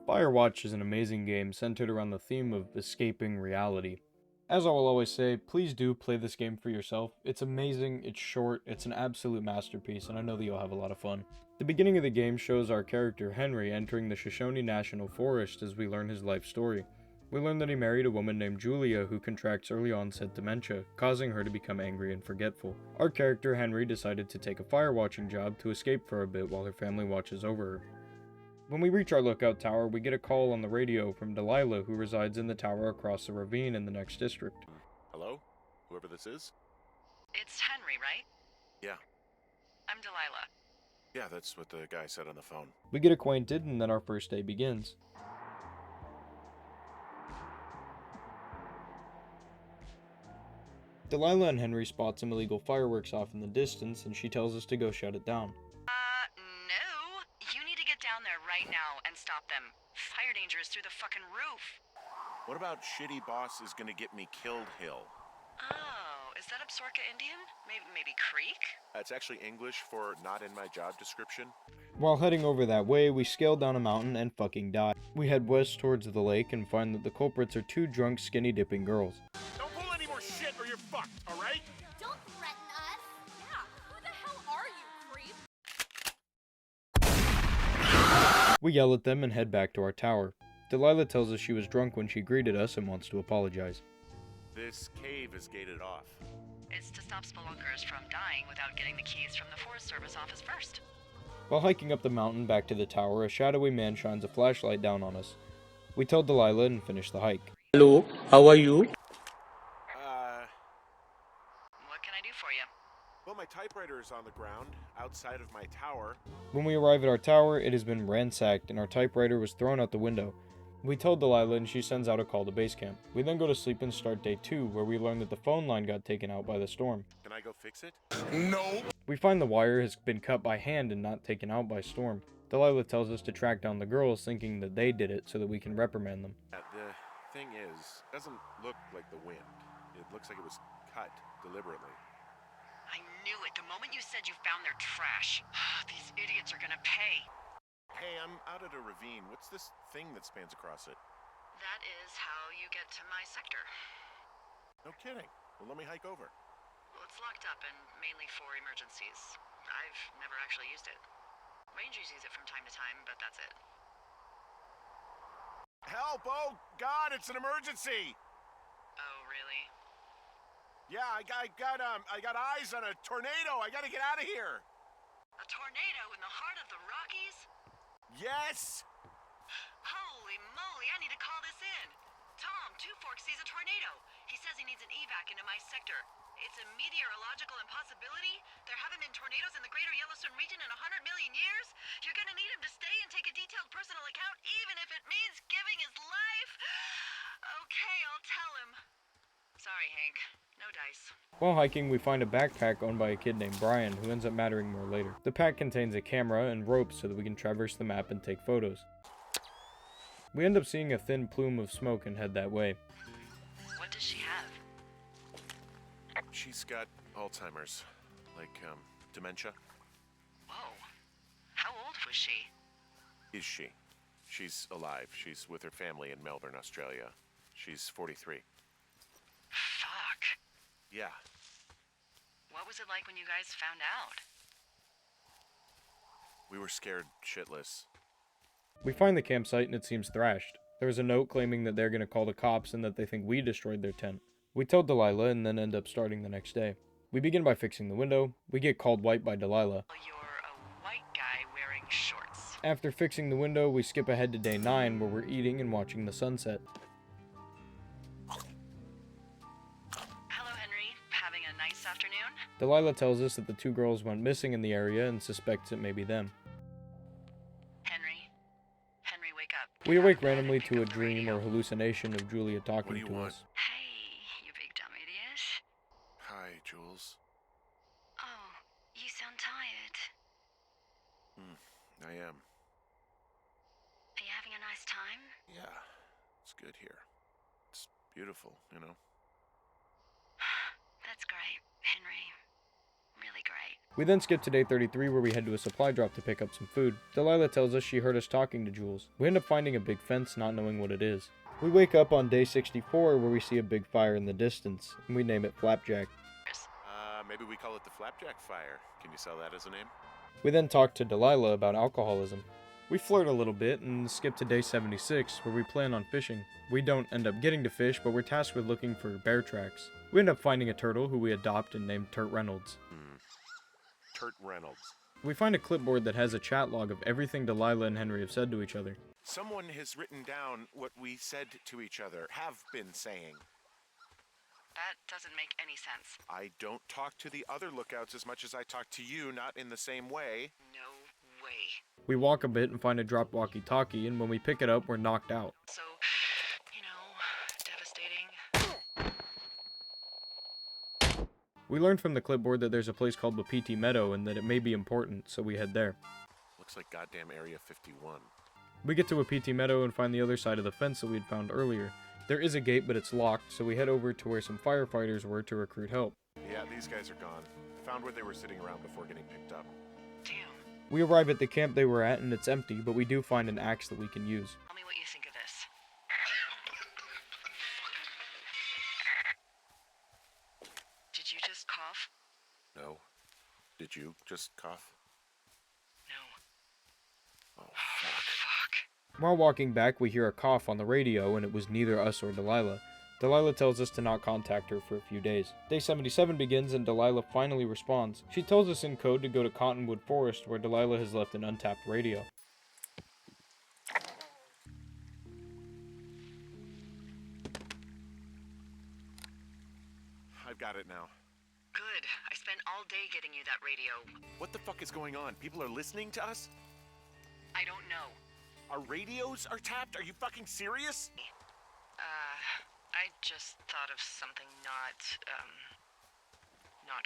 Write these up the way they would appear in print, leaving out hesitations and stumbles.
Firewatch is an amazing game centered around the theme of escaping reality. As I will always say, please do play this game for yourself. It's amazing, it's short, it's an absolute masterpiece, and I know that you'll have a lot of fun. The beginning of the game shows our character Henry entering the Shoshone National Forest as we learn his life story. We learn that he married a woman named Julia who contracts early onset dementia, causing her to become angry and forgetful. Our character Henry decided to take a firewatching job to escape for a bit while her family watches over her. When we reach our lookout tower, we get a call on the radio from Delilah, who resides in the tower across the ravine in the next district. Hello? Whoever this is? It's Henry, right? Yeah. I'm Delilah. Yeah, that's what the guy said on the phone. We get acquainted, and then our first day begins. Delilah and Henry spot some illegal fireworks off in the distance, and she tells us to go shut it down. No. You need to get down there right now and stop them. Fire danger is through the fucking roof. What about shitty boss is gonna get me killed hill? Oh, is that Absorka Indian? Maybe Creek? That's actually English for not in my job description. While heading over that way, we scale down a mountain and fucking die. We head west towards the lake and find that the culprits are two drunk skinny dipping girls. Don't pull any more shit or you're fucked, alright? Don't threaten us. Yeah, who the hell are you, creep? We yell at them and head back to our tower. Delilah tells us she was drunk when she greeted us and wants to apologize. This cave is gated off. It's to stop spelunkers from dying without getting the keys from the Forest Service office first. While hiking up the mountain back to the tower, a shadowy man shines a flashlight down on us. We tell Delilah and finish the hike. Hello, how are you? What can I do for you? Well, my typewriter is on the ground, outside of my tower. When we arrive at our tower, it has been ransacked and our typewriter was thrown out the window. We tell Delilah and she sends out a call to base camp. We then go to sleep and start day 2, where we learn that the phone line got taken out by the storm. Can I go fix it? No. We find the wire has been cut by hand and not taken out by storm. Delilah tells us to track down the girls, thinking that they did it so that we can reprimand them. The thing is, it doesn't look like the wind. It looks like it was cut deliberately. I knew it the moment you said you found their trash. These idiots are gonna pay. Hey, I'm out at a ravine. What's this thing that spans across it? That is how you get to my sector. No kidding. Well, let me hike over. Well, it's locked up and mainly for emergencies. I've never actually used it. Rangers use it from time to time, but that's it. Help! Oh, God, it's an emergency! Oh, really? Yeah, I got eyes on a tornado. I gotta get out of here. A tornado in the heart of the Rockies? Yes! Holy moly, I need to call this in. Tom, Two Forks sees a tornado. He says he needs an evac into my sector. It's a meteorological impossibility. There haven't been tornadoes in the greater Yellowstone region in 100 million years. You're gonna need him to stay and take a detailed personal account, even if it means giving his life. Okay, I'll tell him. Sorry, Hank. No dice. While hiking, we find a backpack owned by a kid named Brian, who ends up mattering more later. The pack contains a camera and ropes so that we can traverse the map and take photos. We end up seeing a thin plume of smoke and head that way. What does she have? She's got Alzheimer's. Like, dementia. Whoa. How old was she? Is she? She's alive. She's with her family in Melbourne, Australia. She's 43. Fuck. Yeah. What was it like when you guys found out? We were scared shitless. We find the campsite and it seems thrashed. There is a note claiming that they're going to call the cops and that they think we destroyed their tent. We tell Delilah and then end up starting the next day. We begin by fixing the window. We get called white by Delilah. You're a white guy wearing shorts. After fixing the window, we skip ahead to day 9 where we're eating and watching the sunset. Hello, Henry. Having a nice afternoon? Delilah tells us that the two girls went missing in the area and suspects it may be them. Henry, wake up. We awake randomly to a dream or hallucination of Julia What do talking you to want? us. Hey, you big dumb idiot. Hi, Jules. Oh, you sound tired. I am. Are you having a nice time? Yeah, it's good here. It's beautiful, you know? That's great, Henry. Really great. We then skip to day 33 where we head to a supply drop to pick up some food. Delilah tells us she heard us talking to Jules. We end up finding a big fence, not knowing what it is. We wake up on day 64 where we see a big fire in the distance, and we name it Flapjack. Maybe we call it the Flapjack Fire. Can you sell that as a name? We then talk to Delilah about alcoholism. We flirt a little bit and skip to day 76 where we plan on fishing. We don't end up getting to fish, but we're tasked with looking for bear tracks. We end up finding a turtle who we adopt and named Turt Reynolds. Turt Reynolds. We find a clipboard that has a chat log of everything Delilah and Henry have said to each other. Someone has written down what we said to each other, have been saying. That doesn't make any sense. I don't talk to the other lookouts as much as I talk to you, not in the same way. No way. We walk a bit and find a dropped walkie-talkie, and when we pick it up, we're knocked out. So, devastating. We learn from the clipboard that there's a place called Wapiti Meadow and that it may be important, so we head there. Looks like goddamn Area 51. We get to Wapiti Meadow and find the other side of the fence that we'd found earlier. There is a gate, but it's locked, so we head over to where some firefighters were to recruit help. Yeah, these guys are gone. I found where they were sitting around before getting picked up. Damn. We arrive at the camp they were at, and it's empty, but we do find an axe that we can use. Tell me what you think of this. Did you just cough? No. Did you just cough? No. Oh, fuck. Fuck. While walking back, we hear a cough on the radio, and it was neither us or Delilah. Delilah tells us to not contact her for a few days. Day 77 begins, and Delilah finally responds. She tells us in code to go to Cottonwood Forest, where Delilah has left an untapped radio. I've got it now. Good. I spent all day getting you that radio. What the fuck is going on? People are listening to us? I don't know. Our radios are tapped? Are you fucking serious? I just thought of something not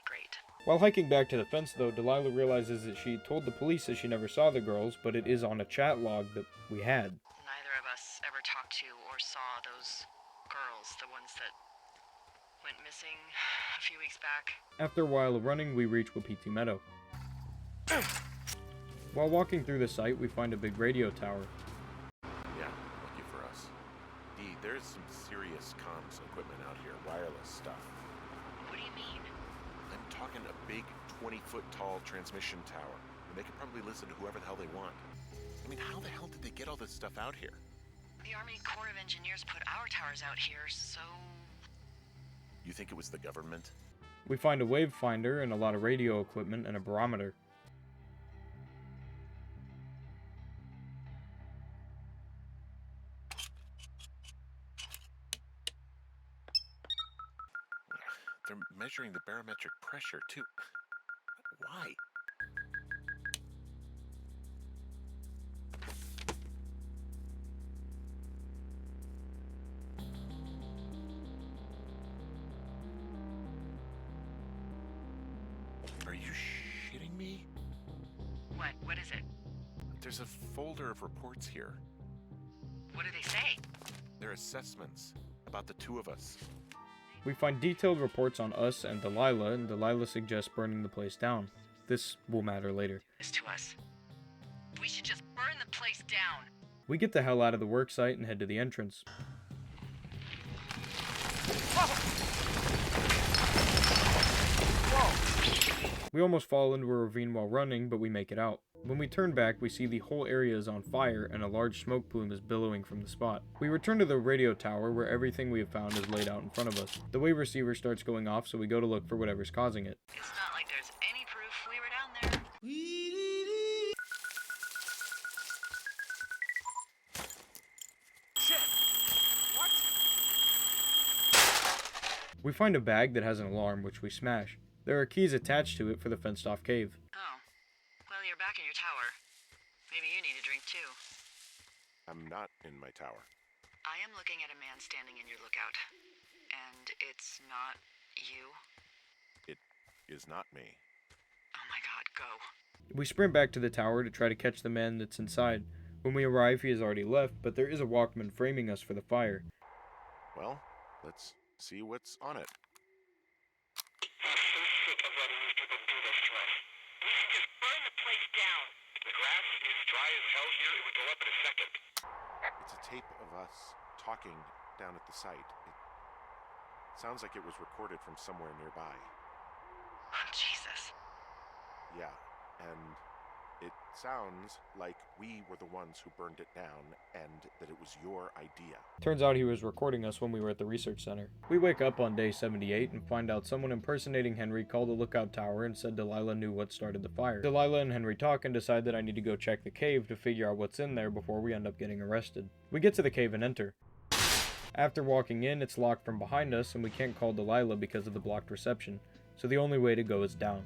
great. While hiking back to the fence, though, Delilah realizes that she told the police that she never saw the girls, but it is on a chat log that we had. Neither of us ever talked to or saw those girls, the ones that went missing a few weeks back. After a while of running, we reach Wapiti Meadow. While walking through the site, we find a big radio tower. Yeah, lucky for us. Dee, there's some serious comms equipment out here, wireless stuff. What do you mean? I'm talking a big 20-foot tall transmission tower, and they can probably listen to whoever the hell they want. I mean, how the hell did they get all this stuff out here? The Army Corps of Engineers put our towers out here, so... You think it was the government? We find a wave finder and a lot of radio equipment and a barometer. They're measuring the barometric pressure, too. Why? Are you shitting me? What? What is it? There's a folder of reports here. What do they say? They're assessments about the two of us. We find detailed reports on us and Delilah suggests burning the place down. This will matter later. This to us. We should just burn the place down. We get the hell out of the work site and head to the entrance. We almost fall into a ravine while running, but we make it out. When we turn back, we see the whole area is on fire and a large smoke plume is billowing from the spot. We return to the radio tower where everything we have found is laid out in front of us. The wave receiver starts going off, so we go to look for whatever's causing it. It's not like there's any proof we were down there. We find a bag that has an alarm, which we smash. There are keys attached to it for the fenced-off cave. Oh. Well, you're back in your tower. Maybe you need a drink, too. I'm not in my tower. I am looking at a man standing in your lookout. And it's not you? It is not me. Oh my god, go. We sprint back to the tower to try to catch the man that's inside. When we arrive, he has already left, but there is a Walkman framing us for the fire. Well, let's see what's on it. It's a tape of us talking down at the site. It sounds like it was recorded from somewhere nearby. Oh, Jesus. Yeah, and it sounds like we were the ones who burned it down and that it was your idea. Turns out he was recording us when we were at the research center. We wake up on day 78 and find out someone impersonating Henry called the lookout tower and said Delilah knew what started the fire. Delilah and Henry talk and decide that I need to go check the cave to figure out what's in there before we end up getting arrested. We get to the cave and enter. After walking in, it's locked from behind us and we can't call Delilah because of the blocked reception, so the only way to go is down.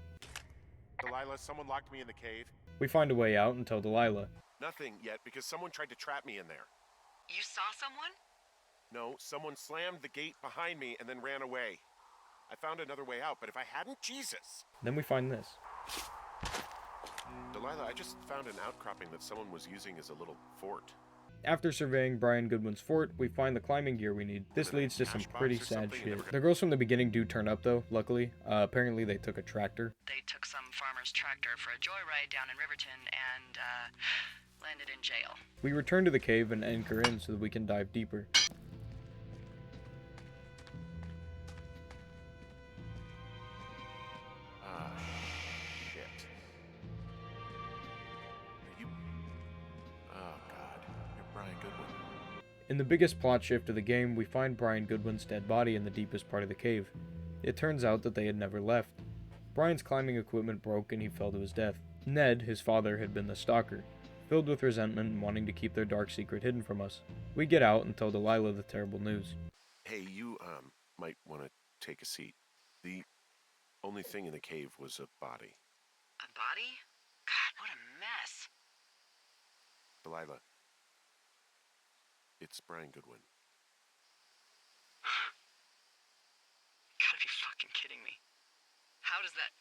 Delilah, someone locked me in the cave. We find a way out and tell Delilah. Nothing yet, because someone tried to trap me in there. You saw someone? No, someone slammed the gate behind me and then ran away. I found another way out, but if I hadn't, Jesus! Then we find this. Delilah, I just found an outcropping that someone was using as a little fort. After surveying Brian Goodwin's fort, we find the climbing gear we need. This leads to some pretty sad shit. The girls from the beginning do turn up though, luckily. Apparently they took a tractor. They took some farmer's tractor for a joyride down in Riverton and, landed in jail. We return to the cave and anchor in so that we can dive deeper. Ah, shit. Are you... Oh, God. You're Brian Goodwin. In the biggest plot shift of the game, we find Brian Goodwin's dead body in the deepest part of the cave. It turns out that they had never left. Brian's climbing equipment broke and he fell to his death. Ned, his father, had been the stalker, filled with resentment and wanting to keep their dark secret hidden from us. We get out and tell Delilah the terrible news. Hey, you, might want to take a seat. The only thing in the cave was a body. A body? God, what a mess. Delilah. It's Brian Goodwin. You gotta be fucking kidding me. How does that...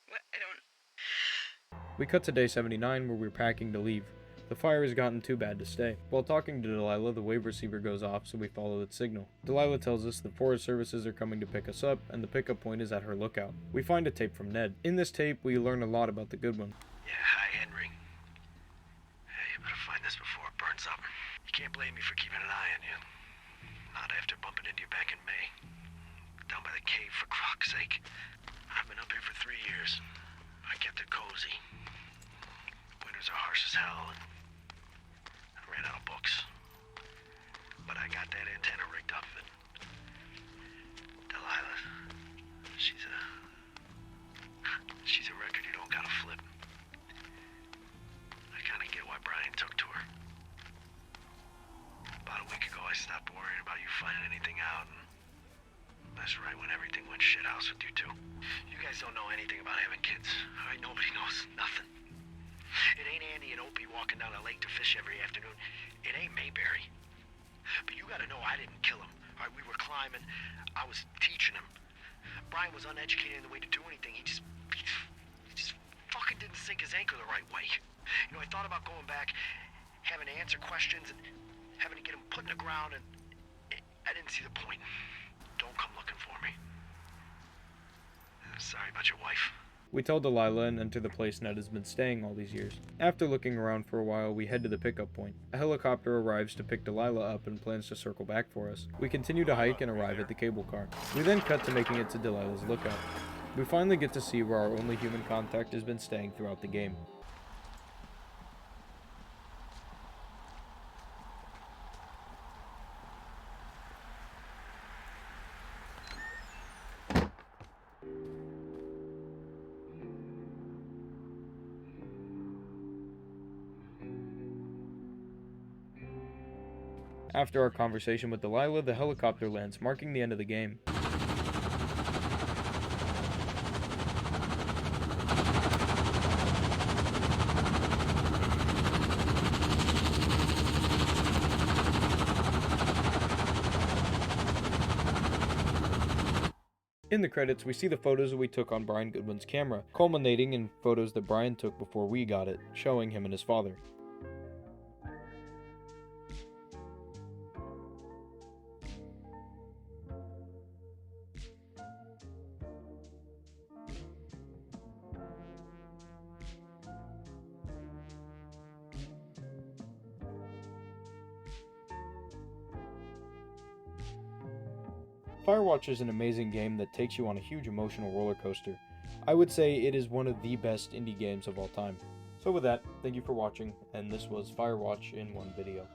What? I don't... We cut to day 79 where we're packing to leave. The fire has gotten too bad to stay. While talking to Delilah, the wave receiver goes off, so we follow its signal. Delilah tells us the Forest Services are coming to pick us up, and the pickup point is at her lookout. We find a tape from Ned. In this tape, we learn a lot about the Goodwin. Yeah, hi, Henry. Hey, you better find this before it burns up. You can't blame me for keeping an eye on you. Not after bumping into you back in May. Down by the cave, for croc's sake. I've been up here for 3 years. I kept it cozy. Winters are harsh as hell, and I ran out of books. But I got that antenna rigged up, and Delilah, she's a record you don't gotta flip. I kinda get why Brian took to her. About a week ago, I stopped worrying about you finding anything out, and that's right when everything went shithouse with you two. You guys don't know anything about having kids, all right? Nobody knows nothing. It ain't Andy and Opie walking down the lake to fish every afternoon. It ain't Mayberry. But you gotta know I didn't kill him. All right, we were climbing. I was teaching him. Brian was uneducated in the way to do anything. He just fucking didn't sink his anchor the right way. You know, I thought about going back, having to answer questions, and having to get him put in the ground, and I didn't see the point. Don't come looking for me. Sorry about your wife. We tell Delilah and enter the place Ned has been staying all these years. After looking around for a while, we head to the pickup point. A helicopter arrives to pick Delilah up and plans to circle back for us. We continue to hike and arrive at the cable car. We then cut to making it to Delilah's lookout. We finally get to see where our only human contact has been staying throughout the game. After our conversation with Delilah, the helicopter lands, marking the end of the game. In the credits, we see the photos that we took on Brian Goodwin's camera, culminating in photos that Brian took before we got it, showing him and his father. Firewatch is an amazing game that takes you on a huge emotional roller coaster. I would say it is one of the best indie games of all time. So with that, thank you for watching, and this was Firewatch in one video.